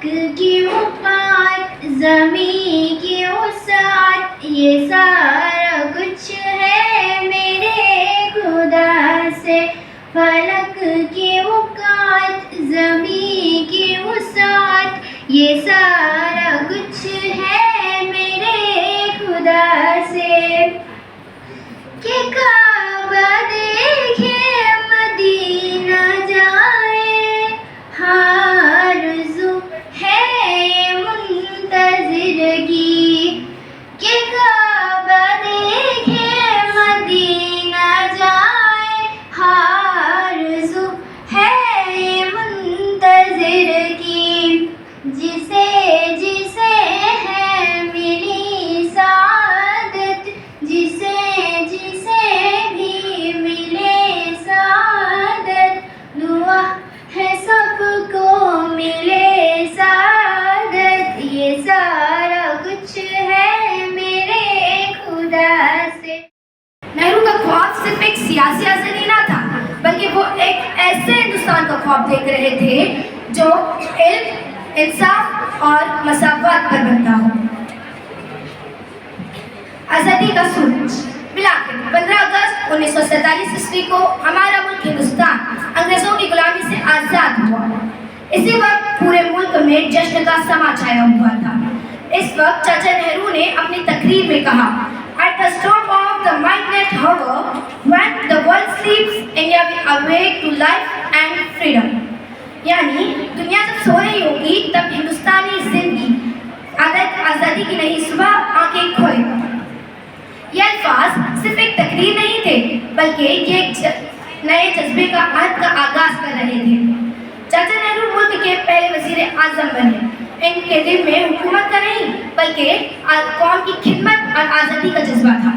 کی وقعت زمین کی وسعت یہ سارا کچھ ہے میرے خدا سے. فلک کی وقعت زمین کی وسعت یہ سارا کچھ ہے میرے خدا سے. کہ کعبہ دیکھے مدینہ جائے آرزو ہے منتظر کی. کہ کعبہ دیکھے مدینہ جائے آرزو ہے منتظر کی. جسے جسے ہے ملی سعادت جسے جسے بھی ملے سعادت دعا ہے سب کو ملے سعادت یہ سارا کچھ ہے میرے خدا سے. نہرو کا خواب صرف ایک سیاسی آزادی نہ تھا بلکہ وہ ایک ایسے ہندوستان کا خواب دیکھ رہے تھے جو علم، انصاف اور مساوات پر بنتا ہو. آزادی کا سورج. بالآخر 15 اگست 1947 عیسوی کو ہمارا ملک ہندوستان انگریزوں کی غلامی سے آزاد ہوا. اسی وقت پورے ملک میں جشن کا سما چھایا ہوا تھا. اس وقت چاچا نہرو نے اپنی تقریر میں کہا At the storm of the midnight hour, when the world sleeps, India will awake to life and freedom. یعنی دنیا جب سو رہی ہوگی تب ہندوستانی زندگی آزادی کی نئی صبح آنکھیں کھولے گا. یہ الفاظ صرف ایک تقریر نہیں تھے بلکہ یہ ایک نئے جذبے کا عہد کا آغاز کر رہے تھے. چاچا نہرو ملک کے پہلے وزیر اعظم بنے. ان کے دل میں حکومت کا نہیں بلکہ قوم کی خدمت اور آزادی کا جذبہ تھا.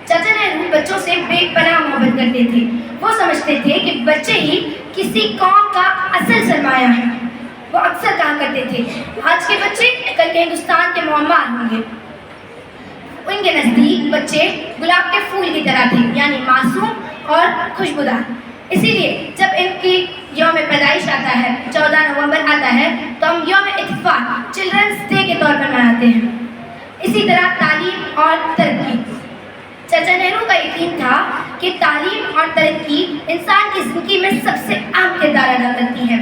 چاچا نہرو بچوں سے بے پناہ محبت کرتے تھے. وہ سمجھتے تھے کہ بچے ہی کسی قوم کا اصل سرمایہ ہے. وہ اکثر کہا کرتے تھے آج کے بچے کل کے ہندوستان کے معمار ہوں گے. ان کے نزدیک بچے گلاب کے پھول کی طرح تھے یعنی معصوم اور خوشبودار. اسی لیے جب ان کی یوم پیدائش آتا ہے 14 نومبر آتا ہے تو ہم یوم اتفاق چلڈرنس ڈے کے طور پر مناتے ہیں. اسی طرح تعلیم اور ترقی. چاچا نہرو کا یقین تھا کہ تعلیم اور ترقی انسان کی زندگی میں سب سے اہم کردار ادا کرتی ہے.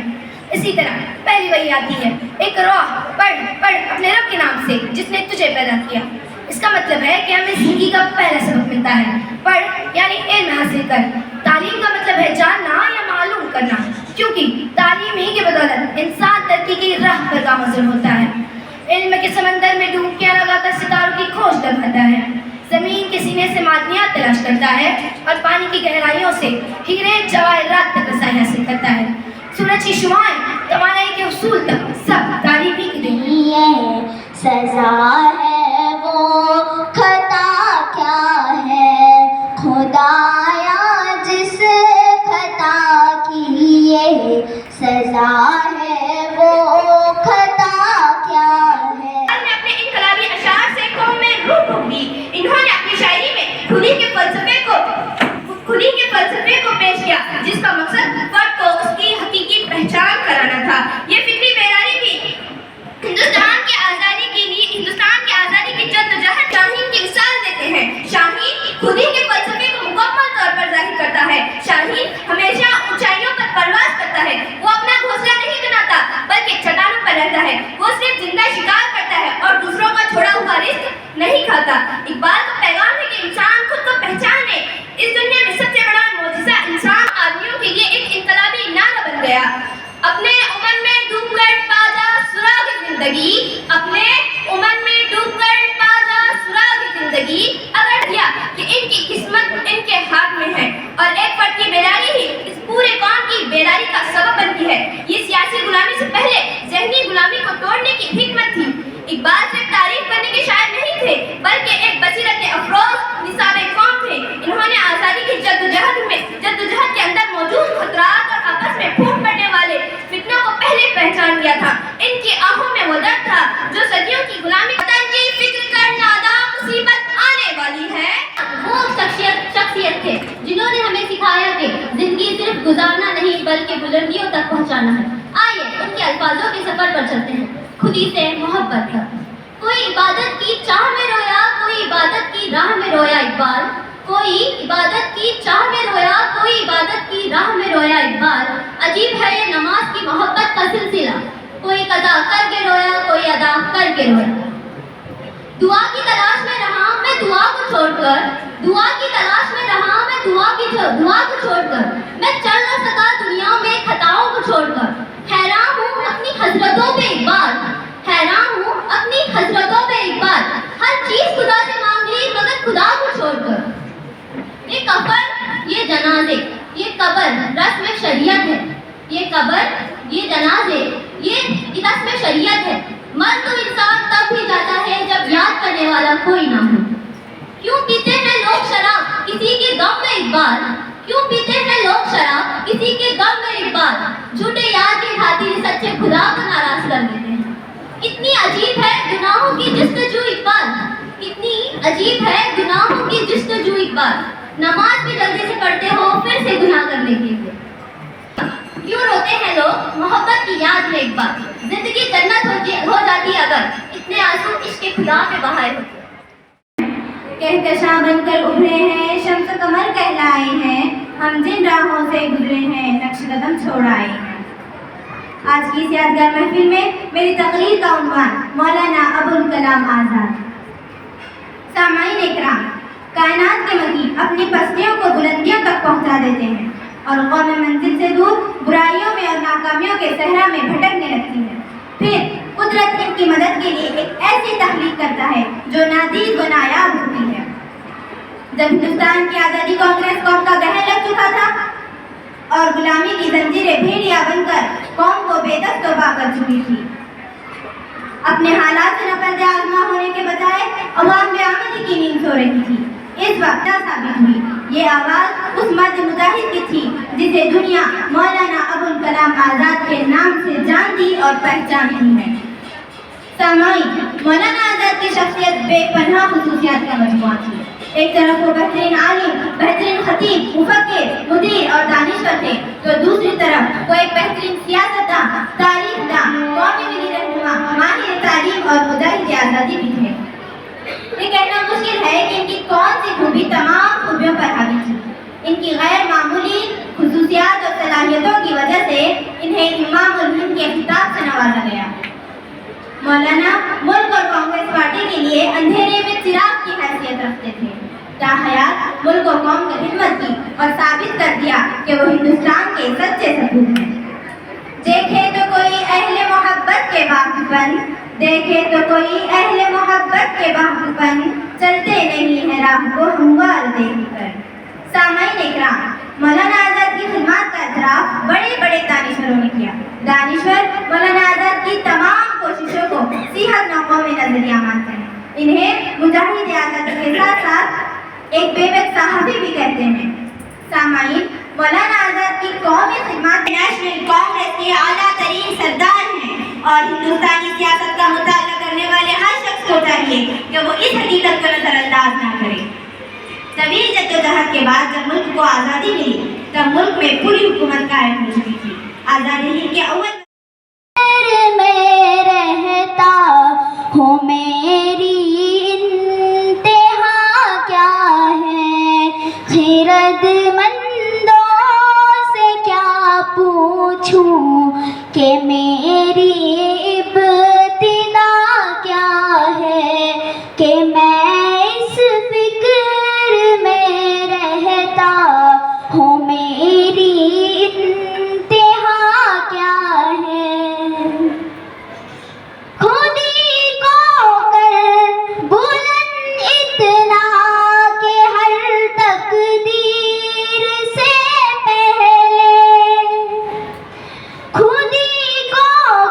اسی طرح پہلی وحی آتی ہے اقرا پڑھ اپنے رب کے نام سے جس نے تجھے پیدا کیا. اس کا مطلب ہے کہ ہمیں زندگی کا پہلا سبق ملتا ہے. پڑھ یعنی علم حاصل کر. تعلیم کا مطلب ہے جاننا یا معلوم کرنا کیونکہ تعلیم ہی کی بدولت انسان ترقی کی راہ پر گامزن ہوتا ہے. علم کے سمندر میں ڈوبکیاں لگا کر ستاروں کی کھوج لگاتا ہے. زمین کے سینے سے معدنیات تلاش کرتا ہے اور پانی کی گہرائیوں سے ہیرے جواہرات تک رسائی حاصل کرتا ہے. سورج کی شعاعیں توانائی کے حصول تک سب تعلیم ہی کی دیں. سزا ہے وہ خطا کیا ہے خدایا جس خطا کی یہ سزا ہے وہ خطا کیا ہے. اپنے انقلابی اشعار سے قوم میں روح پھونک دی. انہوں نے اپنی شاعری میں خودی کے فلسفے کو پیش کیا جس کا مقصد فرد کو اس کی حقیقی پہچان کرانا تھا. یہ فکری بیداری بھی ہندوستان کی آزادی کی جدوجہد شاہین کی مثال دیتے ہیں. شاہین خودی کے فلسفے کو مکمل طور پر ظاہر کرتا ہے. شاہین ہمیشہ اونچائیوں پر پرواز کرتا ہے. وہ اپنا گھونسلہ نہیں بناتا بلکہ چٹانوں پر رہتا ہے. وہ صرف زندہ شکار کرتا ہے اور دوسروں کا چھوڑا ہوا رزق نہیں کھاتا. اقبال کا پیغام ہے کہ انسان خود کو پہچانے. اس دنیا میں سب سے بڑا معجزہ انسان آدمیوں کے لیے ایک انقلابی نعرہ بن گیا. اپنے امن میں ڈوب کر پا جا سراغ زندگی. اپنے امن میں ڈوب کر پا جا سراغ زندگی. اگر دیا کہ ان کی قسمت ان کے ہاتھ میں ہے اور ایک فرد کی بیداری ہی اس پورے قوم کی بیداری کا سبب بنتی ہے. یہ سیاسی غلامی سے پہلے ذہنی غلامی کو توڑنے کی حکمت تھی. اقبال صرف تعریف کرنے کے شاعر نہیں تھے بلکہ ایک بصیرت افروز نصاب قوم تھے. انہوں نے آزادی کی جدوجہد کے اندر موجود خطرات اور آپس میں پھوٹ پڑنے والے فتنوں کو پہلے پہچان لیا تھا. ان کی آہوں میں وہ درد تھا جو صدیوں کی غلامی کی فکر کر نادا مصیبت آنے والی ہے. وہ شخصیت تھے جنہوں نے ہمیں سکھایا کہ زندگی صرف گزارنا نہیں بلکہ بلندیوں تک پہنچانا ہے. آئیے ان کے الفاظوں کے سفر پر چلتے ہیں، خودی سے محبت پر۔ کوئی عبادت کی چاہ میں رویا، کوئی عبادت کی راہ میں رویا اقبال، کوئی عبادت کی چاہ میں رویا، کوئی عبادت کی راہ میں رویا اقبال۔ عجیب ہے یہ نماز کی محبت کا سلسلہ، کوئی قضا کر کے رویا، کوئی ادا کر کے رویا۔ دعا کی تلاش میں رہا میں دعا کو چھوڑ کر، دعا کی تلاش میں رہا میں دعا کو چھوڑ کر، میں چل نہ سکا دنیا میں خطاؤں کو چھوڑ کر۔ حیران ہوں اپنی حضرتوں پہ اقبال، حیران ہوں اپنی حضرتوں پہ اقبال، ہر چیز خدا سے مانگ لی مگر خدا کو چھوڑ کر۔ یہ کفن، یہ جنازے، یہ قبر رسم شریعت ہے، یہ قبر، یہ جنازے، یہ رسم شریعت ہے۔ مر تو انسان تب بھی جاتا ہے جب یاد کرنے والا کوئی نہ ہو۔ کیوں پیتے ہیں لوگ شراب کسی کے غم میں اقبال، کیوں پیتے ہیں لوگ شراب کسی کے غم میں اقبال، جھوٹے یار کی خاطر سچے خدا کو ناراض کر دیتے ہیں۔ کتنی عجیب ہے گناہوں کی جستجو اقبال، کتنی عجیب ہے گناہوں کی جستجو اقبال، نماز بھی جلدی سے پڑھتے ہو پھر سے گناہ کر لیتے ہو۔ کیوں روتے ہیں لوگ محبت کی یاد میں اقبال، زندگی جنت ہو جاتی اگر اتنے آنسو عشق خدا پہ بہائے ہوتے۔ کہکشاں بن کر ابھرے ہیں، شمس قمر کہلائے ہیں، ہم جن راہوں سے گزرے ہیں نقش قدم چھوڑ آئے ہیں۔ آج کی اس یادگار محفل میں میری تقریر کا عنوان مولانا ابوالکلام آزاد۔ سامعین اکرام، کائنات کے مکی اپنی پستیوں کو بلندیوں تک پہنچا دیتے ہیں اور قوم منزل سے دور برائیوں میں اور ناکامیوں کے صحرا میں بھٹکنے لگتی ہے۔ پھر قدرت ان کی مدد کے لیے ایک ایسی تخلیق کرتا ہے جو نادید و نایاب ہوتی ہے۔ جب ہندوستان کی آزادی کانگریس قوم کا گہر لگ چکا تھا اور غلامی کی زنجیریں بھیڑیا بن کر قوم کو بے دست و پا کر چکی تھی، اپنے حالات سے نقد آزما ہونے کے بجائے عوام بے آمدی کی نیند سو رہی تھی۔ اس وقت کیا ثابت ہوئی؟ یہ آواز اس مرد مجاہد کی تھی جسے دنیا مولانا ابوالکلام آزاد کے نام سے جانتی اور پہچانتی ہے۔ سامعین، مولانا آزاد کی شخصیت بے پناہ خصوصیات کا مجموعہ تھی۔ ایک طرف وہ بہترین عالم، بہترین خطیب، مفکر، مدیر اور دانشور تھے، تو دوسری طرف وہ ایک بہترین سیاستداں، تاریخ داں، قومی ملی رہنما، ماہر تعلیم اور مجاہد آزادی بھی تھے۔ یہ کہنا مشکل ہے کہ ان کی کون سی خوبی تمام خوبیوں پر حاوی تھی۔ ان کی غیر معمولی خصوصیات اور صلاحیتوں کی وجہ سے انہیں امام الہند کے خطاب سے نوازا گیا۔ مولانا ملک اور کانگریس پارٹی کے لیے اندھیرے میں چراغ کی حیثیت رکھتے تھے۔ تاحیات ملک و قوم کی خدمت کی اور ثابت کر دیا کہ وہ ہندوستان کے سچے سپوت ہیں۔ دیکھے تو کوئی اہل محبت کے باغبن، دیکھے تو کوئی اہل محبت کے باغبن، چلتے نہیں ہے راہ کو ہموار دیکھ کر۔ سامعین اکرام، مولانا آزاد کی خدمات کا اعتراف بڑے بڑے دانشوروں نے کیا۔ دانشور مولانا آزاد کی تمام کوششوں کو صحت نو قومی نظریہ مانتے ہیں۔ انہیں مجاہد آزادی کے ساتھ ساتھ ایک بے بس صحافی بھی کہتے ہیں۔ سامعین، مولانا آزاد کی قومی خدمات نیشنل کانگریس کے اعلیٰ ترین سردار ہیں اور ہندوستانی سیاست کا مطالعہ کرنے والے ہر شخص کو چاہیے کہ وہ اس حقیقت کو نظر انداز نہ کرے۔ طویل جدوجہد کے بعد جب ملک کو آزادی ملی تب ملک میں پوری حکومت قائم ہو چکی تھی۔ آزادی ہند کے اول میں رہتا ہو میری انتہا کیا ہے، خرد مندوں سے کیا پوچھوں کہ میری ابتدا کیا ہے، کہ میں اس فکر میں رہتا ہوں میری انتہا کیا ہے۔ خودی کو کر بلند اتنا کہ ہر تقدیر سے پہلے، خودی کو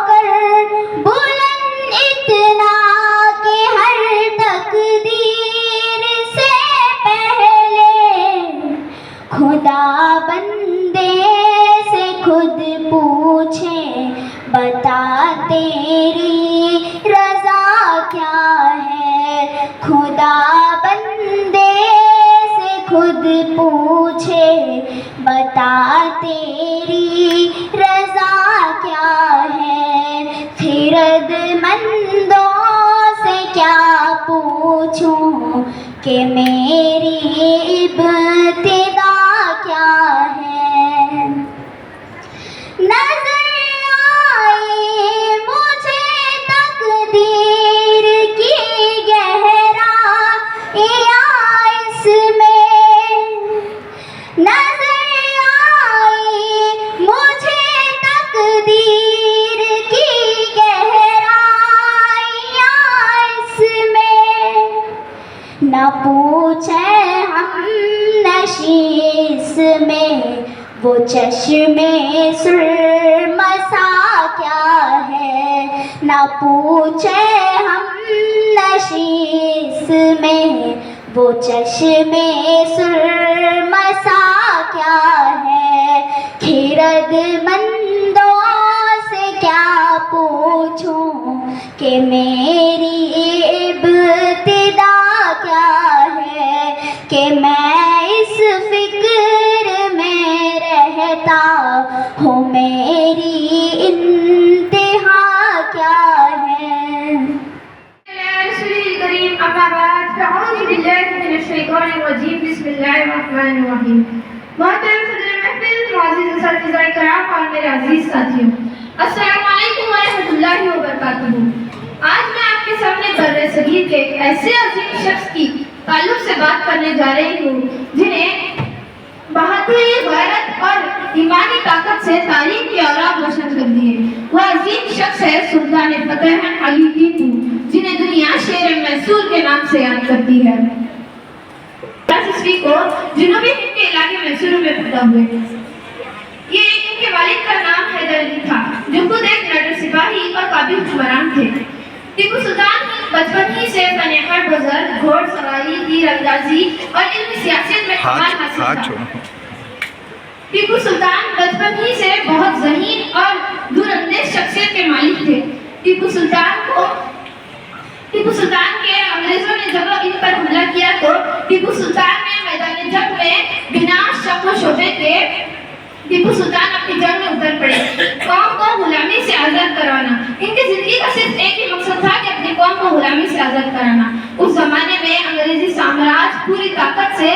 کہ میری ابتدا کیا ہے. نظر آئی مجھے تقدیر کی گہرائیاں اس میں. نظر آئی مجھے تقدیر کی گہرائیاں اس میں. نہ پوچھے ہم نشیس میں وہ چشمے سرمسا کیا ہے. نہ پوچھے ہم نشیس میں وہ چشمے سرمسا کیا ہے. خرد مندوں سے کیا پوچھوں کہ میری ابتدا کیا ہے. کہ میں اس فکر میں رہتا ہوں میری انتہا کیا ہے. رسول الکریم اما بعد فاعوذ باللہ من الشیطان الرجیم بسم اللہ الرحمن الرحیم. محترم صدر محفل، معزز اساتذہ کرام اور میرے عزیز ساتھیوں، السلام علیکم ورحمۃ اللہ وبرکاتہ. آج میں آپ کے سامنے برِ صغیر کے ایک ایسے عظیم شخص کی تعلق سے بات کرنے جا رہی ہوں جنہیں بہادری، غیرت اور ایمانی طاقت سے تاریخ کی اوراق روشن کر دی ہے. وہ عظیم شخص ہے سلطان فتح علی ٹیپو، جنہیں دنیا شیر میسور کے نام سے یاد کرتی ہے. 18 کو جنوبی ہند کے علاقے میسور میں پیدا ہوئے. یہ ان کے والد کا نام حیدر علی تھا، جو خود ایک نڈر سپاہی اور قابل حکمران تھے. ٹیپو سلطان بچپن ہی سے فن بزر، گھوڑ سواری، تیر اندازی اور علمی سیاست میں کمال حاصل تھا. ٹیپو سلطان بچپن ہی سے بہت ذہین اور دور اندیش شخصیت کے مالک تھے. ٹیپو سلطان کے انگریزوں نے جب ان پر حملہ کیا تو ٹیپو سلطان نے میدان جنگ میں بنا شک و شبے کے ٹیپو سلطان اپنی جنگ میں اتر پڑے. قوم کو غلامی سے آزاد کروانا. ان کی زندگی کا صرف ایک ہی مقصد تھا کہ اپنی قوم کو غلامی سے آزاد کرانا. اس زمانے میں انگریزی سامراج پوری طاقت سے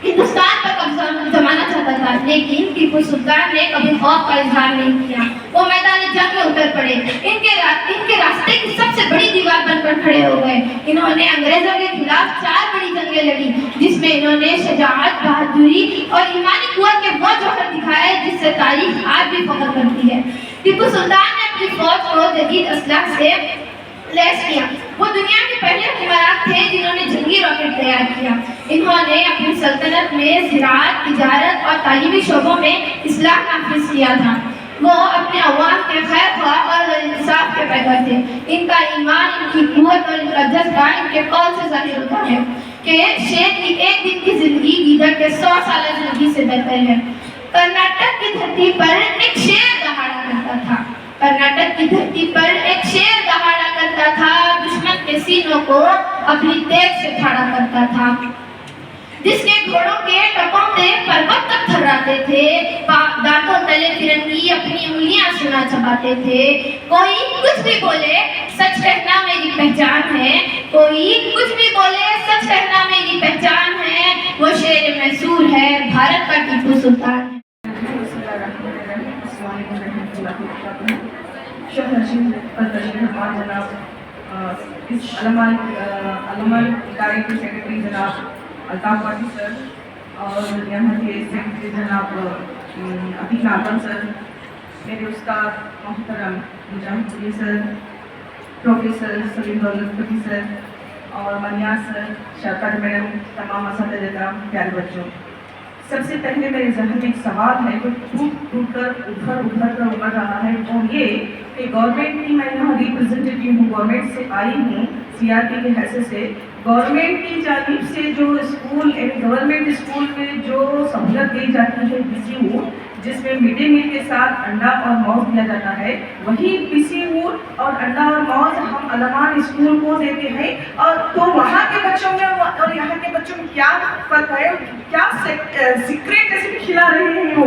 ہندوستان پر قبضہ جمانا چاہتا تھا، لیکن ٹیپو سلطان نے کبھی خوف کا اظہار نہیں کیا. وہ میدان جنگ میں اتر پڑے. ان کے راستے کی سب سے بڑی دیوار بن کر کھڑے ہو گئے. انہوں نے انگریزوں کے خلاف 4 بڑی جنگیں لڑی، جس میں انہوں نے شجاعت، بہادری اور ایمانی قوت کے وہ جوہر دکھائے جس سے تاریخ آج بھی فخر کرتی ہے. ٹیپو سلطان نے اپنی فوج کو جدید اسلحہ سے لیس کیا. وہ دنیا کے پہلے حکمران تھے جنہوں نے جنگی راکٹ تیار کیا. انہوں نے اپنی سلطنت میں زراعت، تجارت اور تعلیمی شعبوں میں اصلاح نافذ کیا تھا. وہ اپنے عوام کے خیر خواہ اور انصاف کے پیکر تھے. ان کا ایمان، ان کی قوت اور ان کا جذبہ ان کے قول سے ظاہر ہوتا ہے کہ شیر کی ایک دن کی زندگی گیدڑ کے 100 سالہ زندگی سے بہتر ہے. کرناٹک کی دھرتی پر ایک شیر دہاڑا کرتا تھا. کرناٹک کی دھرتی پر ایک شیر دہاڑا کرتا تھا، دشمن کے سینوں کو اپنی تیز سے کھڑا کرتا تھا، جس کے گھوڑوں کے ٹپوں سے پروت تک تھراتے تھے، دانتوں تلے فرنگی اپنی انگلیاں سنا چباتے تھے. کوئی کچھ بھی بولے سچ کہنا میری پہچان ہے. کوئی کچھ بھی بولے سچ کہنا میری پہچان ہے. وہ شیر میسور ہے، بھارت کا ٹیپو سلطان ہے. جناب اس علماء ادارے کے سیکرٹری جناب الطاف واٹی سر اور یہاں کے سیکرٹری جناب عتیق ناظم سر، میرے استاد محترم مجاہد علی سر، پروفیسر سلیم دولت فقی سر اور منیاز سر، شرکت میڈم، تمام اساتذہ کرام، پیارے بچوں، سب سے پہلے میرے ذہن میں ایک سوال ہے جو ٹوٹ کر ابھر کر ابھر رہا ہے، وہ یہ کہ گورنمنٹ کی، میں یہاں ریپرزینٹیٹیو ہوں، گورنمنٹ سے آئی ہوں سی آر پی کے حیثیت سے. گورنمنٹ کی جانب سے جو اسکول گورنمنٹ اسکول میں جو سہولت دی جاتی ہے PCU، جس میں مڈ ڈے میل کے ساتھ انڈا اور موز دیا جاتا ہے، وہی PCU اور انڈا اور موز ہم علمان اسکول کو دیتے ہیں. اور تو وہاں کے بچوں میں اور یہاں کے بچوں میں کیا فرق ہے؟ کیا سیکریٹ ریسیپی کھلا رہے ہیں وہ؟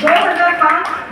2005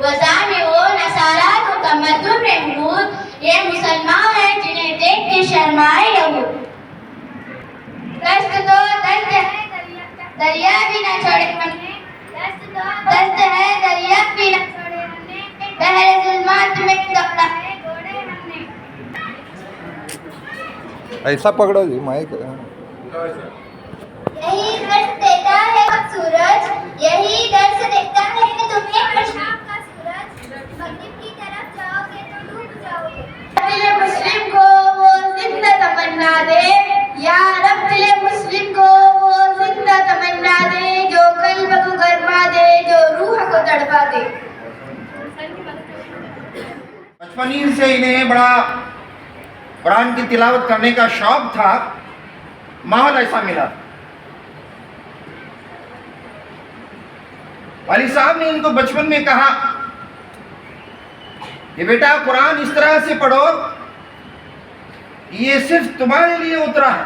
وزعموا نصارات و تمدن محمود، یہ مسلمان ہیں جنہیں دیکھ کے شرمائے یہود. دست دو دست ہے دریا بھی نہ چھوڑے ہم نے، دست ہے دریا بھی نہ چھوڑے ہم نے، بحر ظلمات میں دوڑا ہے گھوڑے ہم نے. ایسا پکڑو جی مائک. یہی درس دیتا ہے سورج، یہی درس دیتا ہے تمہیں ہر شام کا سورج، مغرب کی طرف جاؤ گے تو ڈوب جاؤ گے. دل مسلم کو وہ زندہ تمنا دے، یا رب دل مسلم کو وہ زندہ تمنا دے، جو قلب کو گرما دے، جو روح کو تڑپا دے. بچپن ہی سے انہیں بڑا قرآن کی تلاوت کرنے کا شوق تھا، ماحول ایسا ملا. والد صاحب نے ان کو بچپن میں کہا کہ بیٹا قرآن اس طرح سے پڑھو، یہ صرف تمہارے لیے اترا ہے.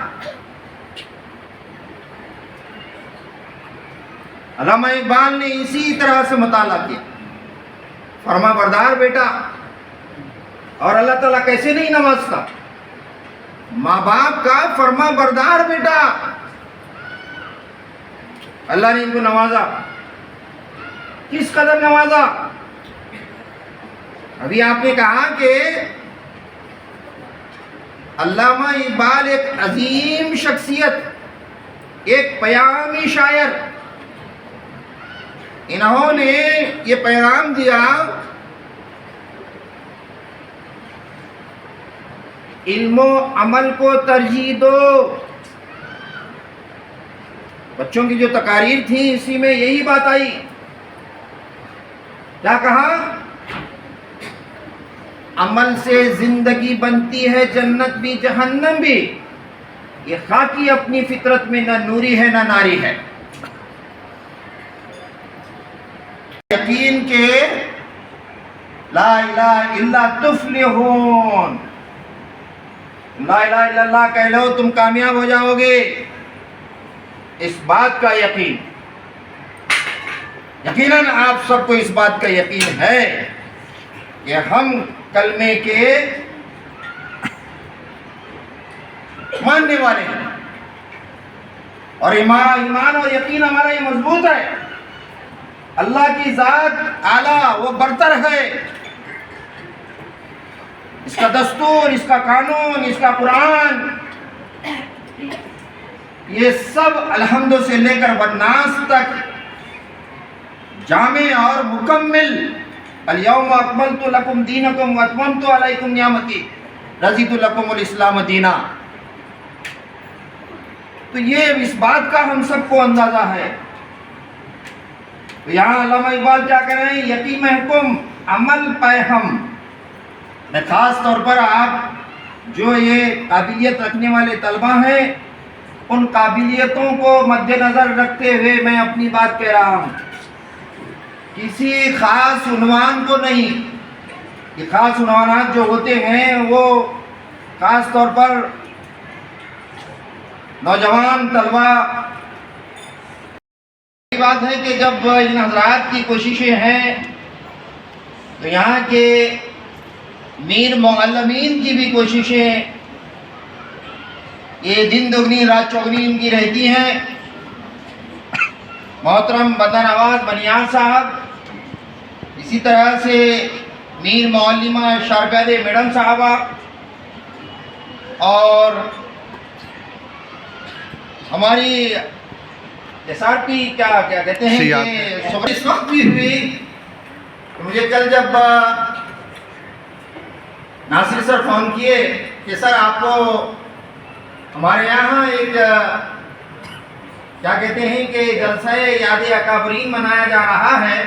علامہ اقبال نے اسی طرح سے مطالعہ کیا. فرما بردار بیٹا، اور اللہ تعالیٰ کیسے نہیں نوازتا، ماں باپ کا فرما بردار بیٹا. اللہ نے ان کو نوازا، کس قدر نوازا. ابھی آپ نے کہا کہ علامہ اقبال ایک عظیم شخصیت، ایک پیامی شاعر. انہوں نے یہ پیغام دیا، علم و عمل کو ترجیح دو. بچوں کی جو تقاریر تھیں اسی میں یہی بات آئی. کیا کہا؟ عمل سے زندگی بنتی ہے جنت بھی جہنم بھی، یہ خاکی اپنی فطرت میں نہ نوری ہے نہ ناری ہے. یقین کہ لا الہ الا تفلحون، لا الہ الا اللہ کہہ لو تم کامیاب ہو جاؤ گے. اس بات کا یقین، یقیناً آپ سب کو اس بات کا یقین ہے کہ ہم کلمے کے ماننے والے ہیں، اور ایمان اور یقین ہمارا یہ مضبوط ہے. اللہ کی ذات اعلیٰ، وہ برتر ہے. اس کا دستور، اس کا قانون، اس کا قرآن، یہ سب الحمد سے لے کر والناس تک جامع اور مکمل. الیوم اکملت لکم دینکم واتممت علیکم نعمتی رضیت لکم الاسلام دینا. تو یہ اس بات کا ہم سب کو اندازہ ہے. یہاں علامہ اقبال کیا کہہ رہے ہیں؟ یقین محکم عمل پہ ہم. میں خاص طور پر آپ جو یہ قابلیت رکھنے والے طلبہ ہیں، ان قابلیتوں کو مد نظر رکھتے ہوئے میں اپنی بات کہہ رہا ہوں. کسی خاص عنوان کو نہیں. یہ خاص عنوانات جو ہوتے ہیں وہ خاص طور پر نوجوان طلبہ. بات ہے کہ جب ان حضرات کی کوششیں ہیں تو یہاں کے میر معلمین کی بھی کوششیں یہ دن دگنی رات چوگنی ان کی رہتی ہیں. محترم بندہ نواز بنیان صاحب، اسی طرح سے میر معلمہ شارپید میڈم صاحبہ، اور ہماری ایس آر پی کیا کہتے ہیں کہ اس وقت بھی ہوئی. مجھے کل جب ناصر سر فون کیے کہ سر آپ کو ہمارے یہاں ایک کیا کہتے ہیں کہ جلسہ یاد اکابرین منایا جا رہا ہے،